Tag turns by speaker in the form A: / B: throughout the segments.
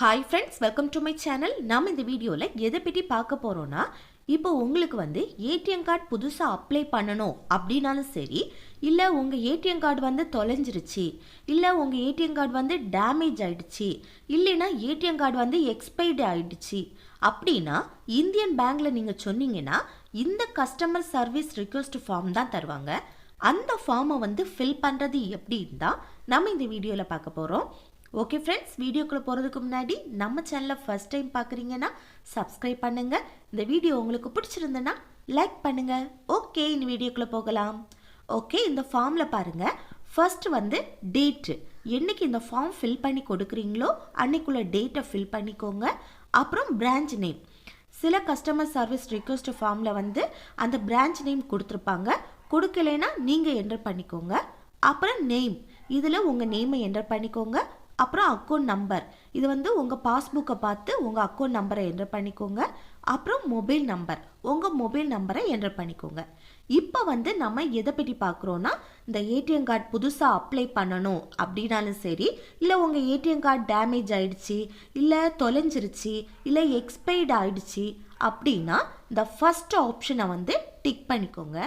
A: Hi friends, welcome to my channel. நாம் இந்த வீடியோல எதை பத்தி பார்க்க போறோம்னா, இப்போ உங்களுக்கு ஏடிஎம் கார்டு புதுசா அப்ளை பண்ணணும் அப்படினாலும் சரி, இல்ல உங்க ஏடிஎம் கார்டு தொலைஞ்சிருச்சு, இல்ல உங்க ஏடிஎம் கார்டு டேமேஜ் ஆயிடுச்சு, இல்லனா ஏடிஎம் கார்டு எக்ஸ்பைர்ட் ஆயிடுச்சு அப்படினா இந்தியன் பேங்க்ல நீங்க சொன்னீங்கன்னா இந்த கஸ்டமர் சர்வீஸ் ரிக்வெஸ்ட் ஃபார்ம் தான் தருவாங்க. அந்த ஃபார்மை ஃபில் பண்றது எப்படின்னு தான் நம்ம இந்த வீடியோல பார்க்க போறோம். ஓகே ஃப்ரெண்ட்ஸ், வீடியோக்குள்ளே போகிறதுக்கு முன்னாடி நம்ம சேனலை ஃபர்ஸ்ட் டைம் பார்க்குறீங்கன்னா சப்ஸ்கிரைப் பண்ணுங்கள். இந்த வீடியோ உங்களுக்கு பிடிச்சிருந்ததுன்னா லைக் பண்ணுங்கள். ஓகே, இந்த வீடியோக்குள்ளே போகலாம். ஓகே, இந்த ஃபார்மில் பாருங்கள். ஃபர்ஸ்ட் டேட்டு, என்னைக்கு இந்த ஃபார்ம் ஃபில் பண்ணி கொடுக்குறீங்களோ அன்னைக்குள்ள டேட்டை ஃபில் பண்ணிக்கோங்க. அப்புறம் பிரான்ச் நேம். சில கஸ்டமர் சர்வீஸ் ரிக்வெஸ்ட் ஃபார்மில் அந்த பிரான்ச் நேம் கொடுத்துருப்பாங்க. கொடுக்கலைன்னா நீங்கள் என்டர் பண்ணிக்கோங்க. அப்புறம் நேம், இதில் உங்கள் நேமை என்டர் பண்ணிக்கோங்க. அப்புறம் அக்கௌண்ட் நம்பர், இது உங்கள் பாஸ்புக்கை பார்த்து உங்கள் அக்கௌண்ட் நம்பரை என்டர் பண்ணிக்கோங்க. அப்புறம் மொபைல் நம்பர், உங்கள் மொபைல் நம்பரை என்டர் பண்ணிக்கோங்க. இப்போ நம்ம எதை பற்றி பார்க்குறோன்னா, இந்த ஏடிஎம் கார்டு புதுசாக அப்ளை பண்ணணும் அப்படின்னாலும் சரி, இல்லை உங்கள் ஏடிஎம் கார்டு டேமேஜ் ஆயிடுச்சு, இல்லை தொலைஞ்சிருச்சு, இல்லை எக்ஸ்பைர்ட் ஆயிடுச்சு அப்படின்னா இந்த ஃபர்ஸ்ட் ஆப்ஷனை டிக் பண்ணிக்கோங்க.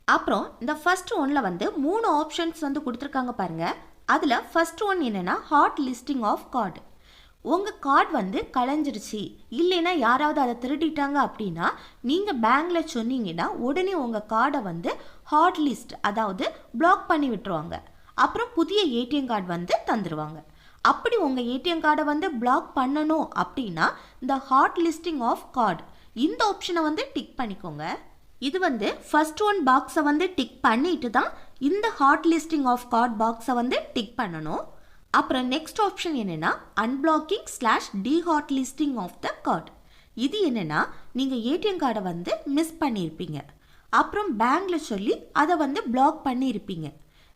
A: அப்புறம் இந்த ஃபர்ஸ்ட் ஒன்ல 3 ஆப்ஷன்ஸ் கொடுத்துருக்காங்க பாருங்க. அதில் ஃபர்ஸ்ட் ஒன் என்னென்னா ஹாட் லிஸ்டிங் ஆஃப் கார்டு. உங்கள் கார்டு கலைஞ்சிருச்சு, இல்லைன்னா யாராவது அதை திருடிட்டாங்க அப்படின்னா நீங்கள் பேங்க்கில் சொன்னீங்கன்னா உடனே உங்கள் கார்டை ஹாட் லிஸ்ட், அதாவது பிளாக் பண்ணி விட்டுருவாங்க. அப்புறம் புதிய ஏடிஎம் கார்டு தந்துடுவாங்க. அப்படி உங்கள் ஏடிஎம் கார்டை பிளாக் பண்ணணும் அப்படின்னா இந்த ஹாட் லிஸ்டிங் ஆஃப் கார்டு இந்த ஆப்ஷனை டிக் பண்ணிக்கோங்க. இது ஃபர்ஸ்ட் ஒன் பாக்ஸை டிக் பண்ணிட்டு தான் இந்த ஹாட் லிஸ்டிங் ஆஃப் கார்டு பாக்ஸை டிக் பண்ணணும். அப்புறம் நெக்ஸ்ட் ஆப்ஷன் என்னென்னா அன்பிளாக்கிங் / டீஹாட் லிஸ்டிங் ஆஃப் த கார்டு. இது என்னென்னா நீங்கள் ஏடிஎம் கார்டை மிஸ் பண்ணியிருப்பீங்க, அப்புறம் பேங்க்கில் சொல்லி அதை பிளாக் பண்ணியிருப்பீங்க.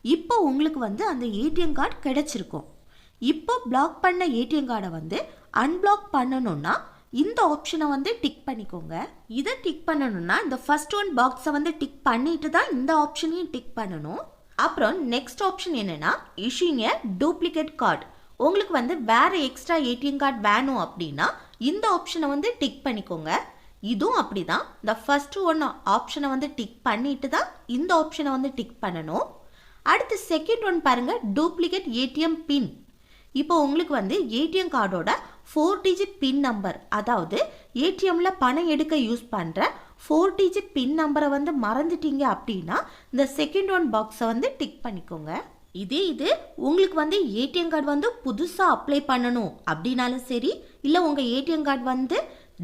A: இப்போ உங்களுக்கு அந்த ஏடிஎம் கார்டு கிடைச்சிருக்கும். இப்போ பிளாக் பண்ண ஏடிஎம் கார்டை அன்பிளாக் பண்ணணும்னா இந்த ஆப்ஷனை டிக் பண்ணிக்கோங்க. இதை டிக் பண்ணணும்னா இந்த ஃபர்ஸ்ட் ஒன் பாக்ஸை டிக் பண்ணிட்டு தான் இந்த ஆப்ஷனையும் டிக் பண்ணணும். அப்புறம் நெக்ஸ்ட் ஆப்ஷன் என்னன்னா இஷ்யூங் எ டூப்ளிகேட் கார்டு. உங்களுக்கு வேற எக்ஸ்ட்ரா ஏடிஎம் கார்டு வேணும் அப்படின்னா இந்த ஆப்ஷனை டிக் பண்ணிக்கோங்க. இதுவும் அப்படிதான், இந்த ஃபர்ஸ்ட் ஒன் ஆப்ஷனை டிக் பண்ணிட்டு தான் இந்த ஆப்ஷனை டிக் பண்ணணும். அடுத்து செகண்ட் ஒன் பாருங்க, டூப்ளிகேட் ஏடிஎம் பின். இப்போ உங்களுக்கு ஏடிஎம் கார்டோட 4 டிஜிட் பின் நம்பர், அதாவது ஏடிஎம்ல பணம் எடுக்க யூஸ் பண்ணுற 4 டிஜிட் பின் நம்பரை மறந்துட்டீங்க அப்படின்னா இந்த செகண்ட் ஒன் பாக்ஸை டிக் பண்ணிக்கோங்க. இது உங்களுக்கு ஏடிஎம் கார்டு புதுசாக அப்ளை பண்ணணும் அப்படின்னாலும் சரி, இல்லை உங்கள் ஏடிஎம் கார்டு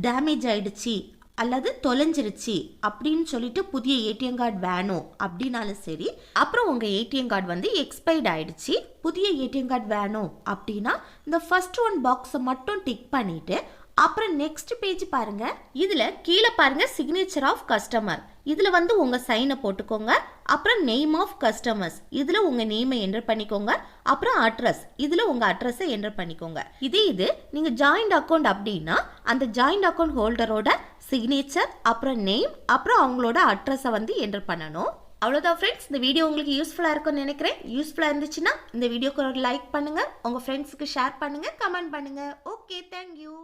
A: டேமேஜ் ஆயிடுச்சு அல்லது தொலைஞ்சிருச்சு அப்படின்னு சொல்லிட்டு புதிய ஏடிஎம் கார்டு வேணும் அப்படின்னாலும் சரி, அப்புறம் உங்கள் ஏடிஎம் கார்டு எக்ஸ்பைர்ட் ஆயிடுச்சு, புதிய ஏடிஎம் கார்டு வேணும் அப்படின்னா இந்த ஃபர்ஸ்ட் ஒன் பாக்ஸை மட்டும் டிக் பண்ணிட்டு அப்புறம் நெக்ஸ்ட் பேஜ் பாருங்க. இதுல கீழே பாருங்க சிக்னேச்சர் ஆஃப் கஸ்டமர். இதுல உங்க சைனை போட்டுக்கோங்க. அப்புறம் நேம் ஆஃப் கஸ்டமர்ஸ், இதுல உங்க நேமை என்டர் பண்ணிக்கோங்க. அப்புறம் அட்ரஸ், இதுல உங்க அட்ரஸை என்டர் பண்ணிக்கோங்க. இது நீங்க ஜாயிண்ட் அக்கௌண்ட் அப்படின்னா அந்த ஜாயிண்ட் அக்கௌண்ட் ஹோல்டரோட சிக்னேச்சர், அப்புறம் நேம், அப்புறம் அவங்களோட அட்ரஸை என்டர் பண்ணணும். அவ்வளோதான் ஃப்ரெண்ட்ஸ், இந்த வீடியோ உங்களுக்கு யூஸ்ஃபுல்லாக இருக்கும்னு நினைக்கிறேன். யூஸ்ஃபுல்லாக இருந்துச்சுன்னா இந்த வீடியோக்கு ஒரு லைக் பண்ணுங்க, உங்க ஃப்ரெண்ட்ஸுக்கு ஷேர் பண்ணுங்க, கமெண்ட் பண்ணுங்க. Okay, thank you.